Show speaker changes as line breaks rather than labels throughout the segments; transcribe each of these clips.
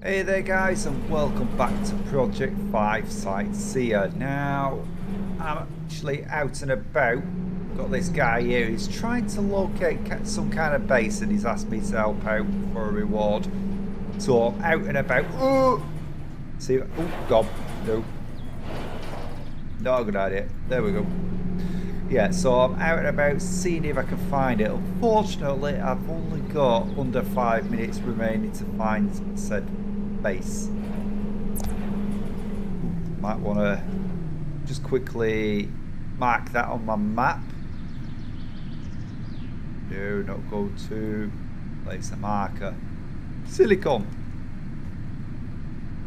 Hey there guys, and welcome back to Project 5 Sightseer. Now, I'm actually out and about. Got this guy here, he's trying to locate some kind of base and he's asked me to help out for a reward. So I'm out and about. Oh! See, oh god, no. Not a good idea. There we go. Yeah, so I'm out and about seeing if I can find it. Unfortunately, I've only got under 5 minutes remaining to find said base. Might want to just quickly mark that on my map. Do not go to place a marker. Silicon.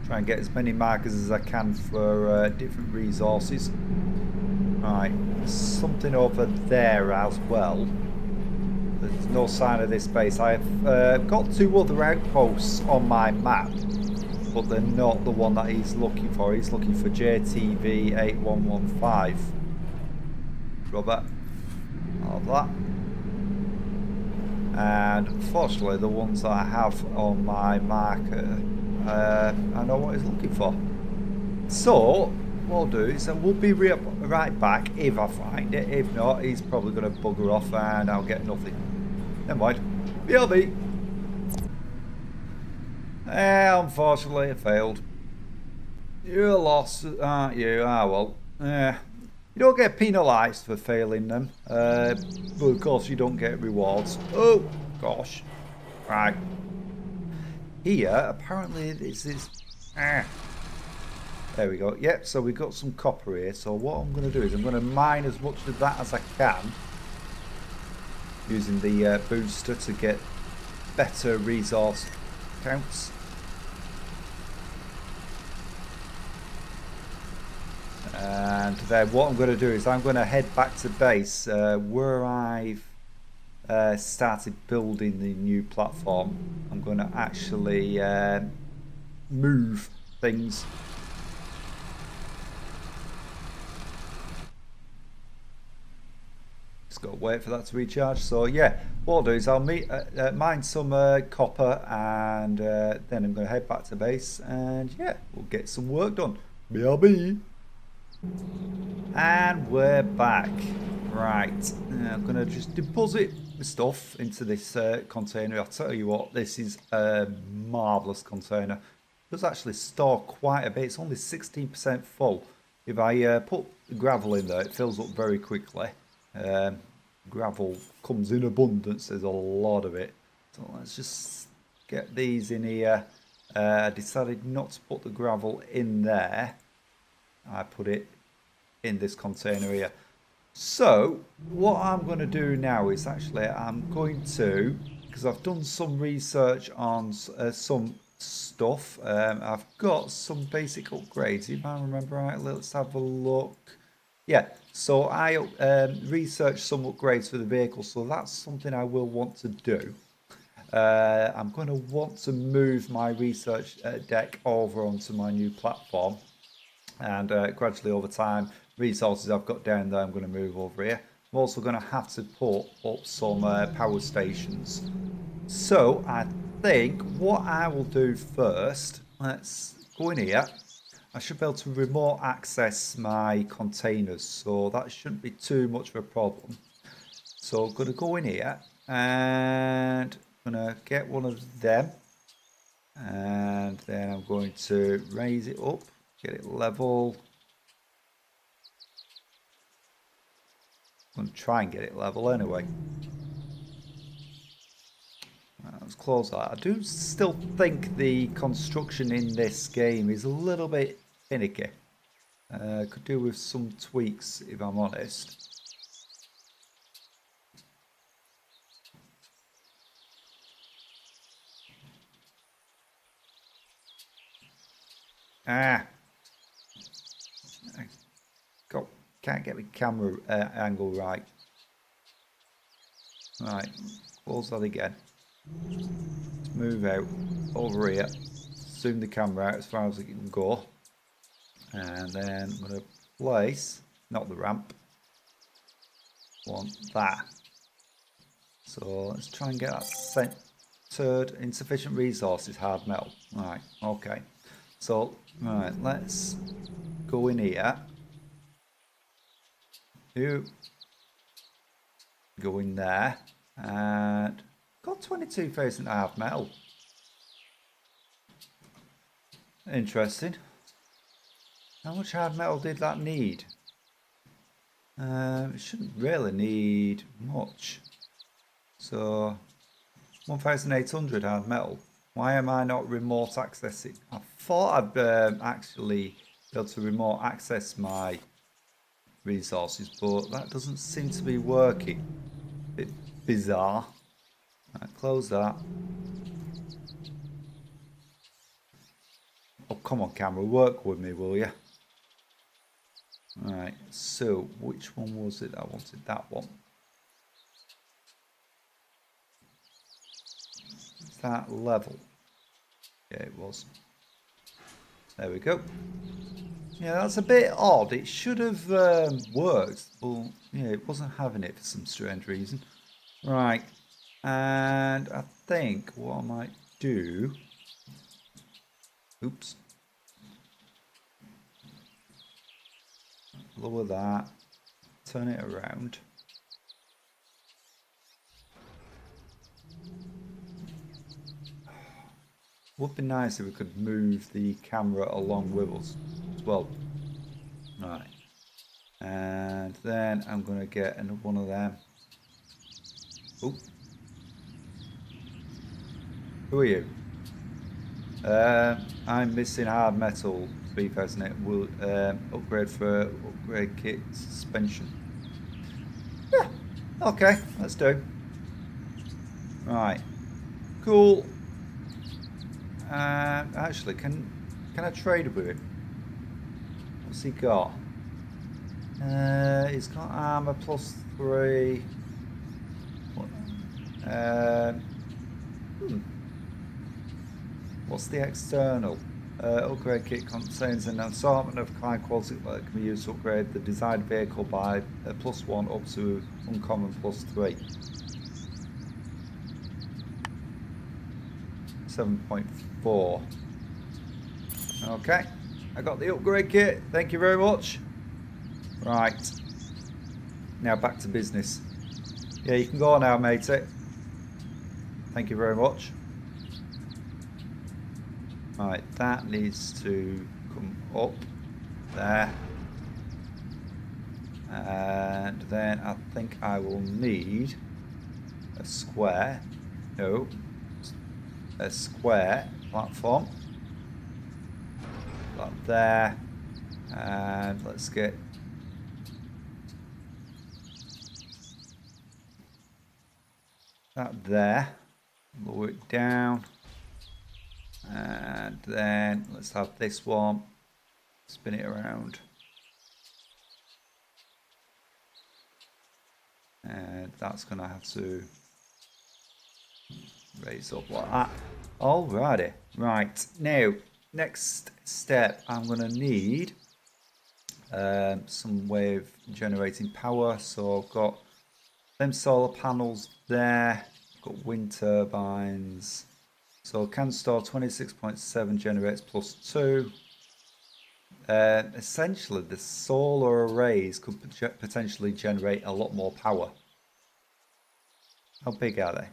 Try and get as many markers as I can for different resources. Right, there's something over there as well. There's no sign of this base. I've got two other outposts on my map, but they're not the one that he's looking for. He's looking for JTV 8115. Robert, all of that. And unfortunately, the ones that I have on my marker, I know what he's looking for. So what I'll do is we'll be right back if I find it. If not, he's probably going to bugger off and I'll get nothing. Never mind. BRB. Unfortunately, it failed. You're lost, aren't you? Ah, well. You don't get penalised for failing them. But of course, you don't get rewards. Oh, gosh. Right. Here, apparently, this is... There we go. Yep, so we've got some copper here. So what I'm going to do is I'm going to mine as much of that as I can. Using the booster to get better resource counts. And then what I'm going to do is I'm going to head back to base where I've started building the new platform. I'm going to actually move things. Just got to wait for that to recharge. So yeah, what I'll do is I'll mine some copper and then I'm going to head back to base and yeah, we'll get some work done. BRB. And we're back. Right, I'm going to just deposit the stuff into this container. I'll tell you what, this is a marvellous container. It does actually store quite a bit. It's only 16% full. If I put gravel in there, it fills up very quickly. Gravel comes in abundance. There's a lot of it. So let's just get these in here. I decided not to put the gravel in there. I put it in this container here. So what I'm going to do now is actually I'm going to, because I've done some research on some stuff. I've got some basic upgrades. If I remember right, let's have a look. Yeah, so I researched some upgrades for the vehicle, so that's something I will want to do. I'm going to want to move my research deck over onto my new platform. And gradually over time, resources I've got down there, I'm going to move over here. I'm also going to have to put up some power stations. So I think what I will do first, let's go in here. I should be able to remote access my containers, so that shouldn't be too much of a problem. So I'm going to go in here and I'm going to get one of them. And then I'm going to raise it up. Get it level. I'm going to try and get it level anyway. Let's close that. I do still think the construction in this game is a little bit finicky. Could do with some tweaks if I'm honest. Can't get the camera angle right. Right, close that again. Let's move out over here. Zoom the camera out as far as it can go. And then I'm going to place, not the ramp, want that. So let's try and get that Third, insufficient resources, hard metal. Right, okay. So, right, let's go in here. You go in there. And got 22,000 hard metal. Interesting. How much hard metal did that need? It shouldn't really need much. So, 1,800 hard metal. Why am I not remote accessing? I thought I'd actually be able to remote access my resources, but that doesn't seem to be working. Bit bizarre. Right, close that. Oh, come on, camera, work with me, will you? Right, so which one was it I wanted? That one. Is that level? Yeah, it was. There we go. Yeah, that's a bit odd. It should have worked, but yeah, it wasn't having it for some strange reason. Right, and I think what I might do... Oops. Lower that. Turn it around. Would be nice if we could move the camera along with us as well. Right. And then I'm going to get another one of them. Oh. Who are you? I'm missing hard metal 3008. Will upgrade for upgrade kit suspension. Yeah. Okay, let's do. Right. Cool. Actually, can I trade with him? What's he got? He's got armor +3. What's the external? Upgrade kit contains an assortment of high quality that can be used to upgrade the desired vehicle by +1 up to uncommon +3. 7.4. Okay, I got the upgrade kit. Thank you very much. Right. Now back to business. Yeah, you can go on now, matey. Thank you very much. Right, that needs to come up there. And then I think I will need a square. No. A square platform. That there. And let's get that there. Lower it down. And then let's have this one. Spin it around. And that's going to have to raise up like that. Alrighty. Right. Now, next step, I'm going to need some way of generating power. So I've got them solar panels there. I've got wind turbines. So can store 26.7 generates +2. Essentially, the solar arrays could potentially generate a lot more power. How big are they?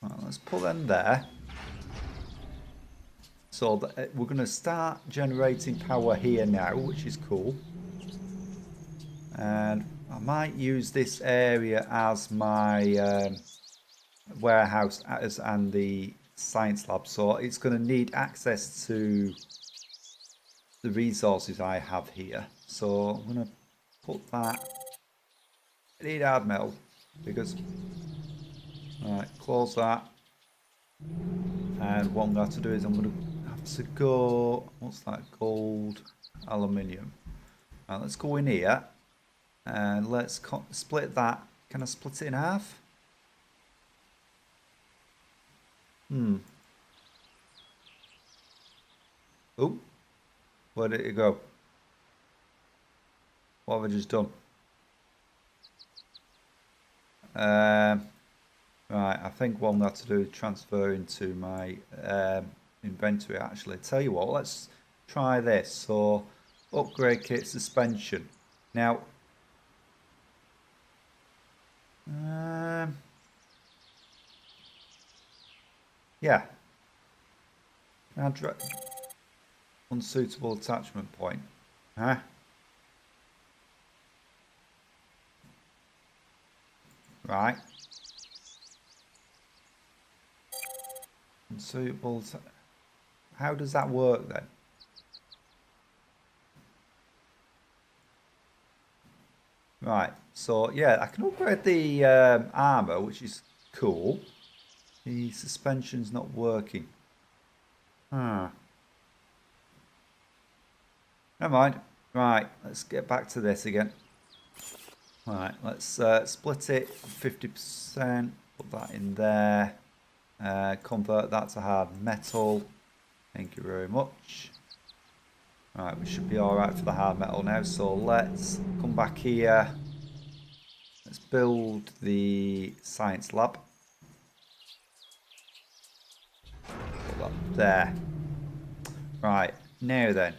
Well, let's put them there. So that we're going to start generating power here now, which is cool. And I might use this area as my warehouse and the science lab. So it's going to need access to the resources I have here. So I'm going to put that. I need hard metal because. Alright, close that. And what I'm going to have to do is I'm going to have to go. What's that? Gold, aluminium. Right, let's go in here. And let's split that. Can I split it in half? Oh, where did it go? What have I just done? Right, I think what I'm going to have to do is transfer into my inventory actually. Tell you what, let's try this. So, upgrade kit suspension. Now, yeah, unsuitable attachment point. Huh? Right. Unsuitable. How does that work then? Right. So yeah, I can upgrade the armor, which is cool. The suspension's not working. Hmm. Never mind. Right. Let's get back to this again. Right. Let's split it 50%. Put that in there. Convert that to hard metal. Thank you very much. Right, we should be alright for the hard metal now. So let's come back here. Let's build the science lab. Put that there. Right, now then.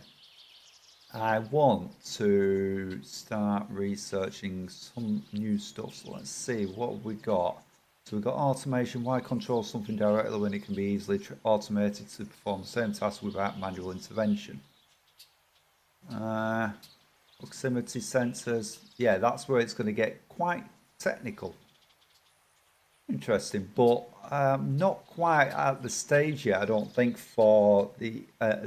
I want to start researching some new stuff. So let's see what we got. So we've got automation. Why control something directly when it can be easily automated to perform the same task without manual intervention? Proximity sensors. Yeah, that's where it's going to get quite technical. Interesting, but not quite at the stage yet, I don't think, for the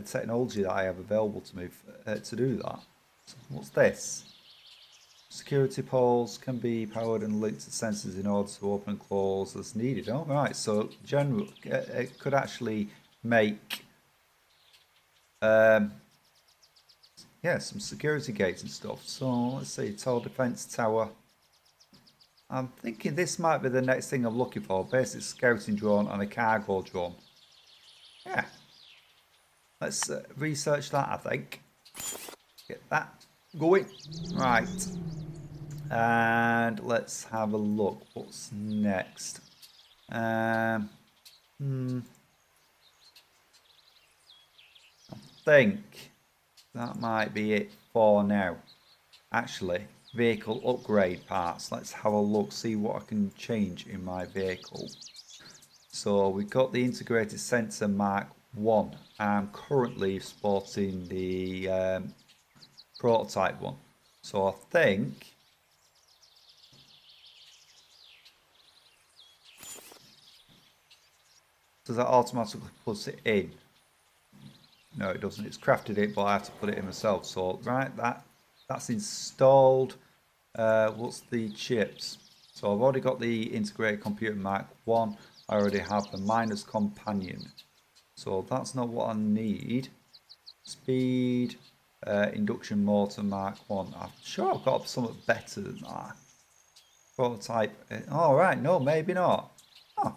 technology that I have available to me to do that. So what's this? Security poles can be powered and linked to sensors in order to open and close as needed. All right, so general, it could actually make yeah, some security gates and stuff. So let's see, tall defense tower. I'm thinking this might be the next thing I'm looking for. Basic scouting drone and a cargo drone. Yeah. Let's research that, I think. Get that going. Right. And let's have a look. What's next? I think that might be it for now. Actually, vehicle upgrade parts. Let's have a look, see what I can change in my vehicle. So we've got the integrated sensor Mark 1. I'm currently sporting the prototype one. So I think does that automatically put it in? No, it doesn't. It's crafted it, but I have to put it in myself. So right, that's installed. What's the chips? So I've already got the integrated computer Mark 1. I already have the miner's companion. So that's not what I need. Speed, induction motor Mark 1. I'm sure I've got something better than that. Prototype. Oh, right. No, maybe not. Oh,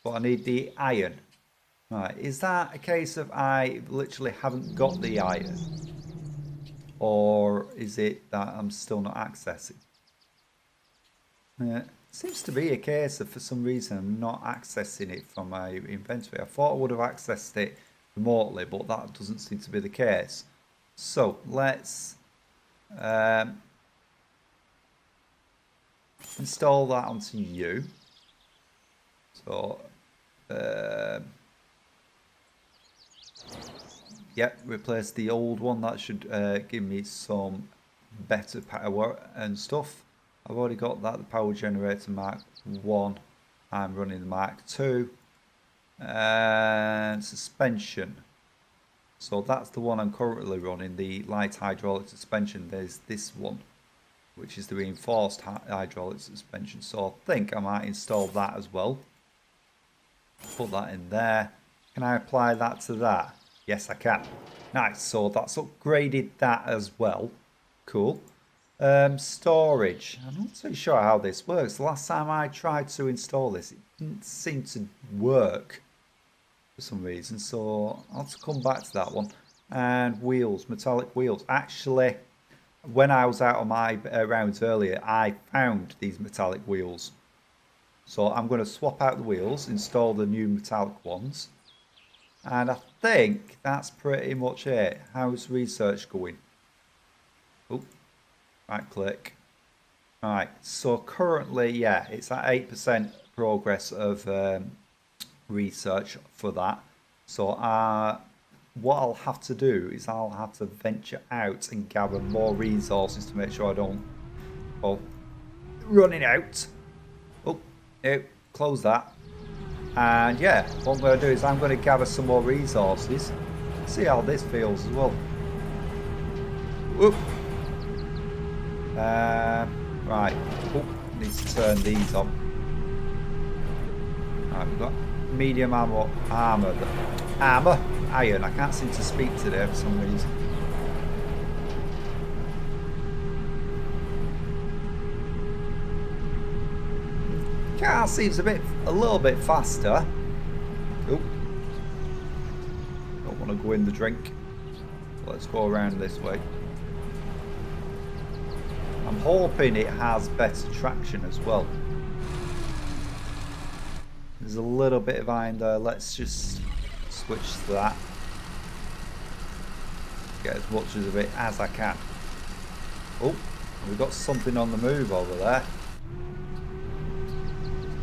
but I need the iron. Right. Is that a case of I literally haven't got the iron? Or is it that I'm still not accessing? Seems to be a case of, for some reason, I'm not accessing it from my inventory. I thought I would have accessed it remotely, but that doesn't seem to be the case. So let's install that onto you. So yep, replace the old one. That should give me some better power and stuff. I've already got that, the power generator Mark 1. I'm running the Mark 2. And suspension. So that's the one I'm currently running, the light hydraulic suspension. There's this one, which is the reinforced hydraulic suspension. So I think I might install that as well. Put that in there. Can I apply that to that? Yes, I can. Nice. So that's upgraded that as well. Cool. Storage. I'm not too sure how this works. The last time I tried to install this, it didn't seem to work for some reason. So I'll have to come back to that one. And wheels, metallic wheels. Actually, when I was out on my rounds earlier, I found these metallic wheels. So I'm going to swap out the wheels, install the new metallic ones. And I think that's pretty much it. How's research going? Oh, right click. Right, so currently, yeah, it's at 8% progress of research for that. So what I'll have to do is I'll have to venture out and gather more resources to make sure I don't, well, running out. Oh, no, close that. And yeah, what I'm going to do is I'm going to gather some more resources. See how this feels as well. Whoop. Right. Oh, need to turn these on. Right, we've got medium armor. Iron. I can't seem to speak today for some reason. Car seems a little bit faster. Oh, don't want to go in the drink. Let's go around this way. I'm hoping it has better traction as well. There's a little bit of iron there. Let's just switch to that. Get as much of it as I can. Oh, we've got something on the move over there.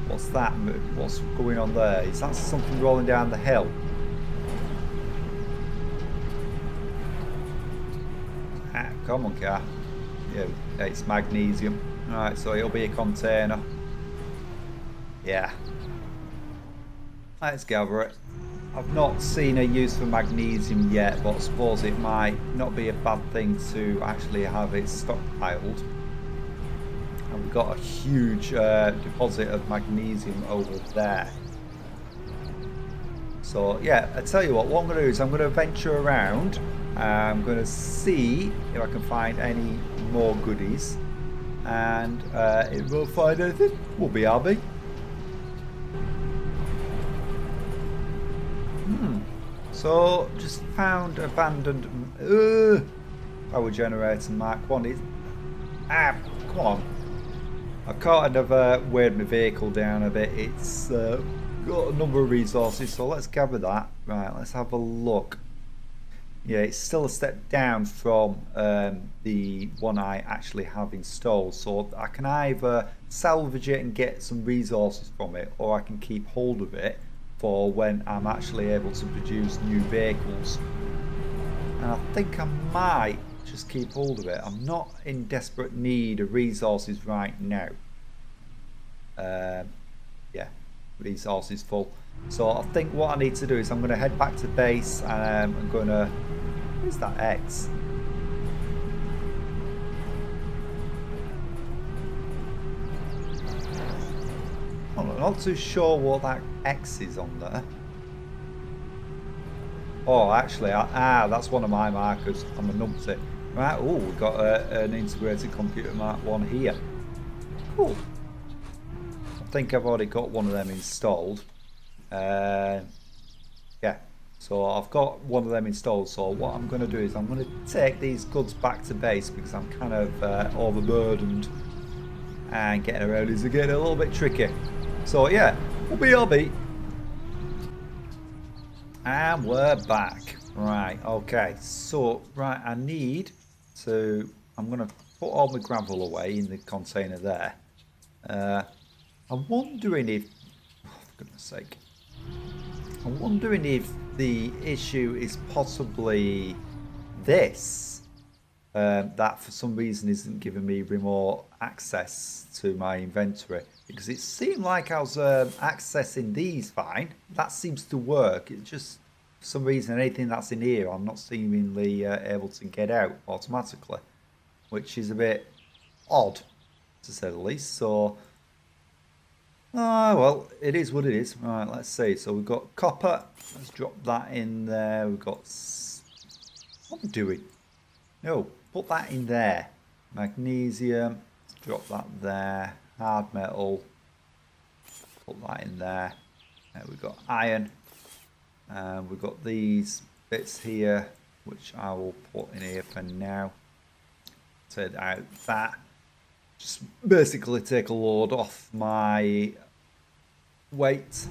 What's that move? What's going on there? Is that something rolling down the hill? Ah, come on, car. Yeah, it's magnesium. Alright, so it'll be a container. Yeah. Let's gather it. I've not seen a use for magnesium yet, but I suppose it might not be a bad thing to actually have it stockpiled. And we've got a huge deposit of magnesium over there. So yeah, I tell you what I'm going to do is I'm going to venture around. I'm going to see if I can find any more goodies. And if we'll find anything, we'll be RB. So just found abandoned power generator Mark 1. Come on. I kind of weighed my vehicle down a bit. It's got a number of resources, so let's gather that. Right, let's have a look. Yeah, it's still a step down from the one I actually have installed, so I can either salvage it and get some resources from it, or I can keep hold of it for when I'm actually able to produce new vehicles. And I think I might just keep hold of it. I'm not in desperate need of resources right now. Yeah, resources full. So I think what I need to do is I'm going to head back to base. I'm going to... Where's that X? I'm not too sure what that X is on there. Oh, actually, that's one of my markers. I'm a numpty. Right, oh, we've got an integrated computer Mark 1 here. Cool. I think I've already got one of them installed. Yeah, so I've got one of them installed. So what I'm going to do is I'm going to take these goods back to base because I'm kind of overburdened. And getting around is getting a little bit tricky. So yeah, we'll be RB. And we're back. Right, okay. So, right, I need to... I'm going to put all my gravel away in the container there. I'm wondering if... Oh, for goodness sake. I'm wondering if the issue is possibly this. That for some reason isn't giving me remote access to my inventory. Because it seemed like I was accessing these fine. That seems to work. It just, for some reason, anything that's in here, I'm not seemingly able to get out automatically. Which is a bit odd, to say the least. So, well, it is what it is. Right, let's see. So we've got copper. Let's drop that in there. We've got... What am I doing? No, put that in there. Magnesium. Let's drop that there. Hard metal, put that in there. We've got iron, and we've got these bits here, which I will put in here for now. Take out that. Just basically take a load off my weight.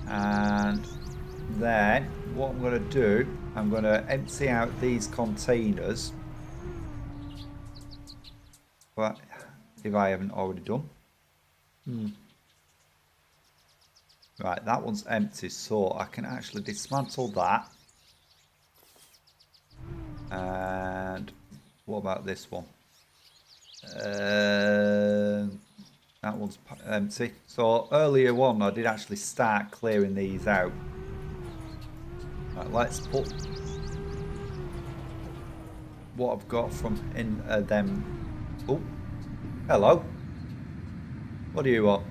And then what I'm going to do, I'm going to empty out these containers. But if I haven't already done. Right, that one's empty, so I can actually dismantle that. And what about this one? That one's empty. So earlier on, I did actually start clearing these out. Right, let's put what I've got from in them. Oh, hello. What do you want?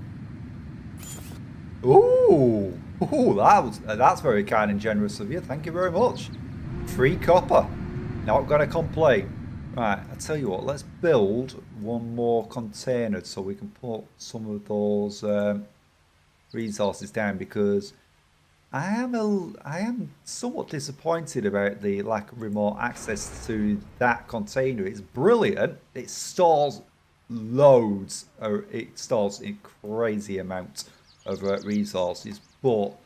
Ooh, that's very kind and generous of you. Thank you very much. Free copper. Not gonna complain. Right, I tell you what. Let's build one more container so we can put some of those resources down, because I am somewhat disappointed about the lack of remote access to that container. It's brilliant. It stores loads, or it stores a crazy amount of resources, but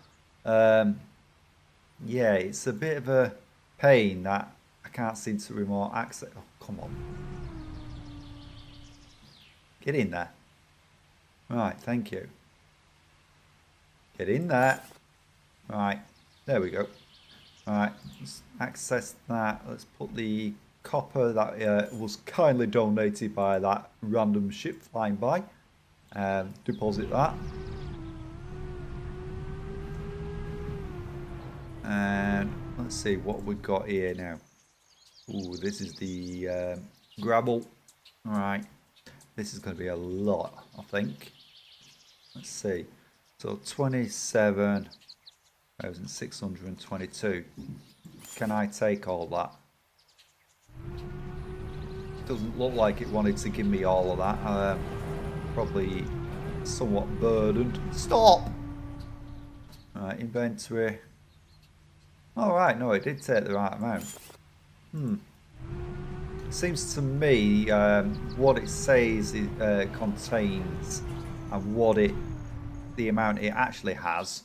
yeah, it's a bit of a pain that I can't seem to remote access. Oh, come on. Get in there. Right, thank you. Get in there. Right, there we go. Right, let's access that. Let's put the copper that was kindly donated by that random ship flying by. Deposit that. And let's see what we've got here now. Ooh, this is the gravel. All right, this is going to be a lot, I think. Let's see. So 27,622. Can I take all that? Doesn't look like it wanted to give me all of that. Probably somewhat burdened. Stop! Right, inventory. Alright, no, it did take the right amount. Seems to me what it says it contains and what the amount it actually has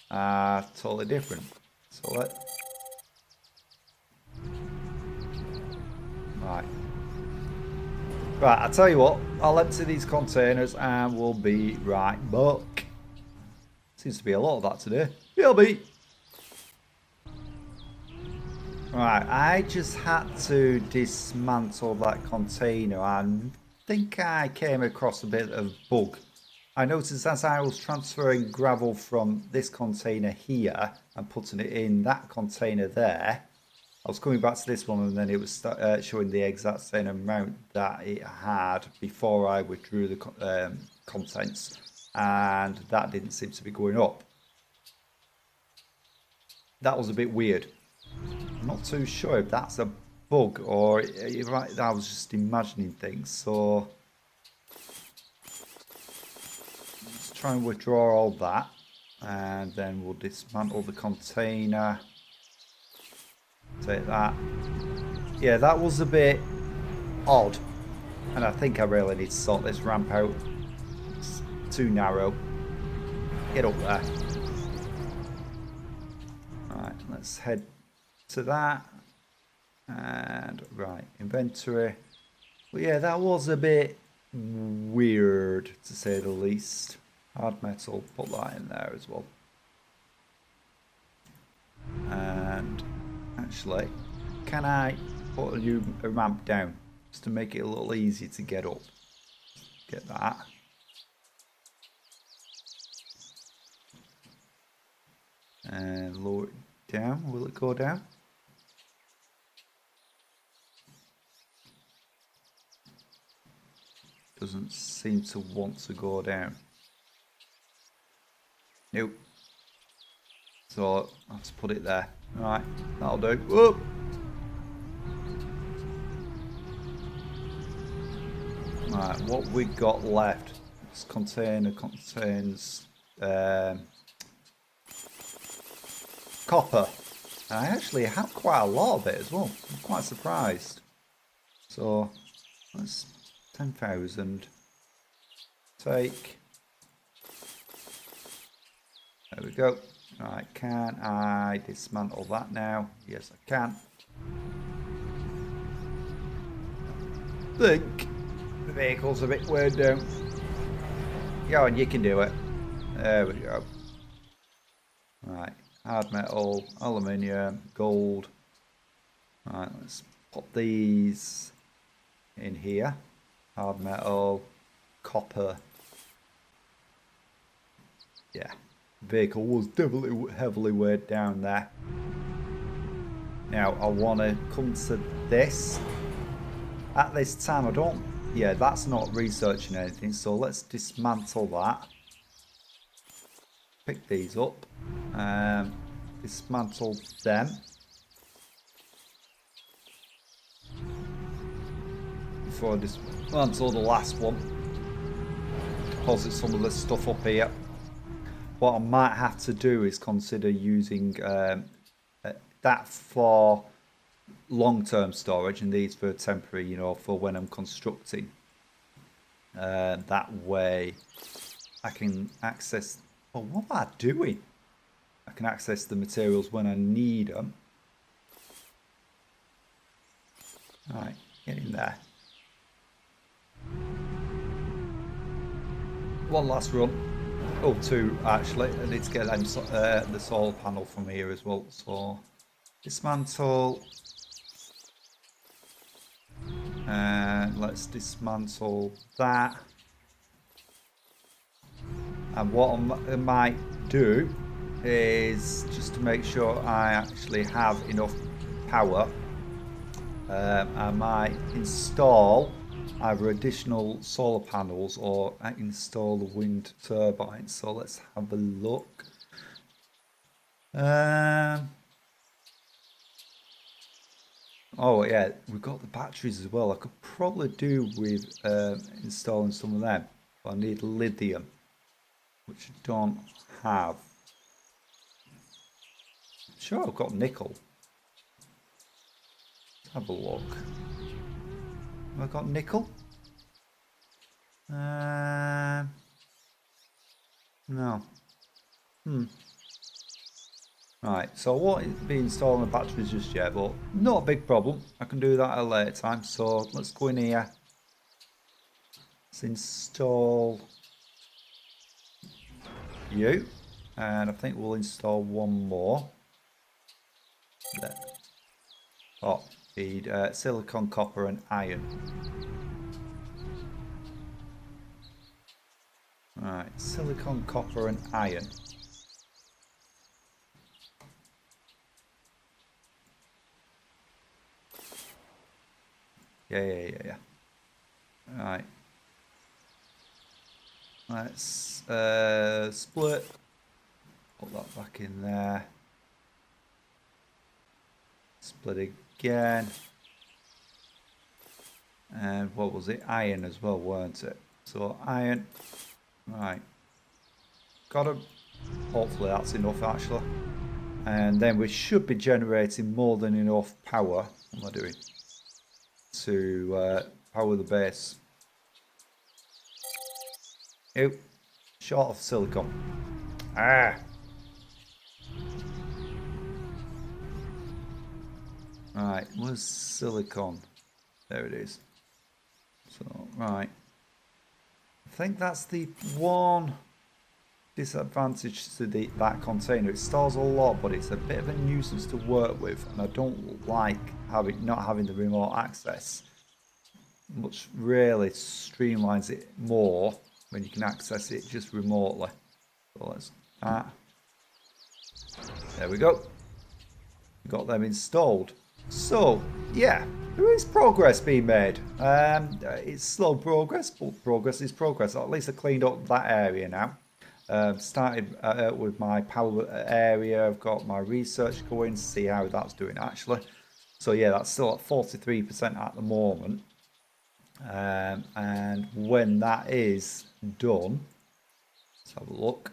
are totally different. So Right, I'll tell you what, I'll empty these containers and we'll be right back. Seems to be a lot of that today. BLB! Right, I just had to dismantle that container. I think I came across a bit of bug. I noticed as I was transferring gravel from this container here and putting it in that container there, I was coming back to this one and then it was showing the exact same amount that it had before I withdrew the contents, and that didn't seem to be going up. That was a bit weird. I'm not too sure if that's a bug or if I was just imagining things. So let's try and withdraw all that, and then we'll dismantle the container. Take that. Yeah, that was a bit odd, and I think I really need to sort this ramp out. It's too narrow. Get up there. Right, let's head to that. And right, inventory. Well, yeah, that was a bit weird, to say the least. Hard metal, put that in there as well. And actually, can I put a ramp down just to make it a little easier to get up? Get that. And lower it down. Will it go down? Doesn't seem to want to go down. Nope. So let's put it there. Right, that'll do. Whoop. Right, what we got left? This container contains copper. I actually have quite a lot of it as well. I'm quite surprised. So that's 10,000. Take. There we go. Right, can I dismantle that now? Yes, I can. Think the vehicle's a bit weird down. Go on, you can do it. There we go. Right, hard metal, aluminium, gold. Right, let's pop these in here. Hard metal, copper. Yeah, vehicle was definitely heavily weighed down there. Now I want to come to this. At this time I don't, yeah, that's not researching anything, so let's dismantle that. Pick these up. Dismantle them. Before I dismantle the last one. Deposit some of this stuff up here. What I might have to do is consider using that for long-term storage and these for temporary, you know, for when I'm constructing. That way I can access... Oh, what am I doing? I can access the materials when I need them. Right, get in there. One last run. Oh, two actually. I need to get them, the solar panel from here as well. So dismantle. And let's dismantle that. And what I might do is just to make sure I actually have enough power. I might install either additional solar panels or install the wind turbines. So let's have a look. Oh yeah, we've got the batteries as well. I could probably do with installing some of them. But I need lithium, which I don't have. Sure, I've got nickel. Let's have a look. Have I got nickel? No. Right, so I won't be installing the batteries just yet, but not a big problem. I can do that at a later time. So let's go in here. Let's install you. And I think we'll install one more. There. Oh, need silicon, copper and iron. Right, silicon, copper and iron. Yeah. Right. Let's split. Put that back in there. Split again. And what was it? Iron as well, weren't it? So iron. Right. Got them. Hopefully that's enough actually. And then we should be generating more than enough power. What am I doing? To power the base. Ew. Short of silicon. Ah. Right, where's silicon? There it is. So, right. I think that's the one disadvantage to that container. It stores a lot, but it's a bit of a nuisance to work with, and I don't like not having the remote access. Which really streamlines it more when you can access it just remotely. So let's there we go. Got them installed. So yeah, there is progress being made. It's slow progress, but progress is progress. At least I cleaned up that area now. Started with my power area. I've got my research going to see how that's doing actually. So yeah, that's still at 43% at the moment. And when that is done, let's have a look.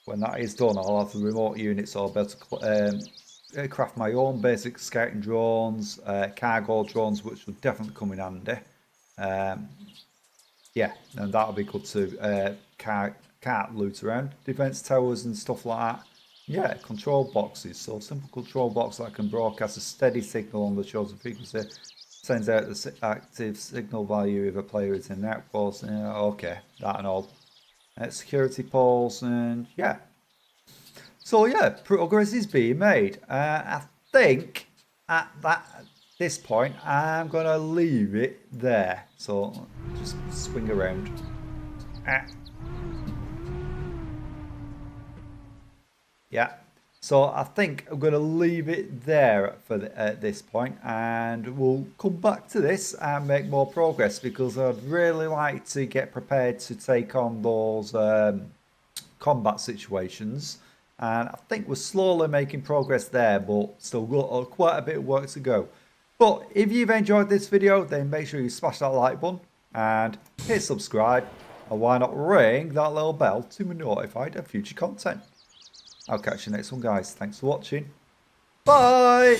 When that is done, I'll have the remote unit, so I'll be able to craft my own basic scouting drones, cargo drones, which will definitely come in handy. Yeah, and that'll be good too. Can't loot around defense towers and stuff like that. Yeah, control boxes. So simple control box that can broadcast a steady signal on the chosen frequency. Sends out the active signal value if a player is in the outpost. Okay, that and all. Security poles and yeah. So yeah, progress is being made. I think at this point I'm gonna leave it there. So just swing around. Ah. Yeah. So I think I'm going to leave it there for at this point, and we'll come back to this and make more progress because I'd really like to get prepared to take on those combat situations. And I think we're slowly making progress there, but still got quite a bit of work to go. But if you've enjoyed this video, then make sure you smash that like button and hit subscribe. And why not ring that little bell to be notified of future content. I'll catch you next one, guys. Thanks for watching. Bye!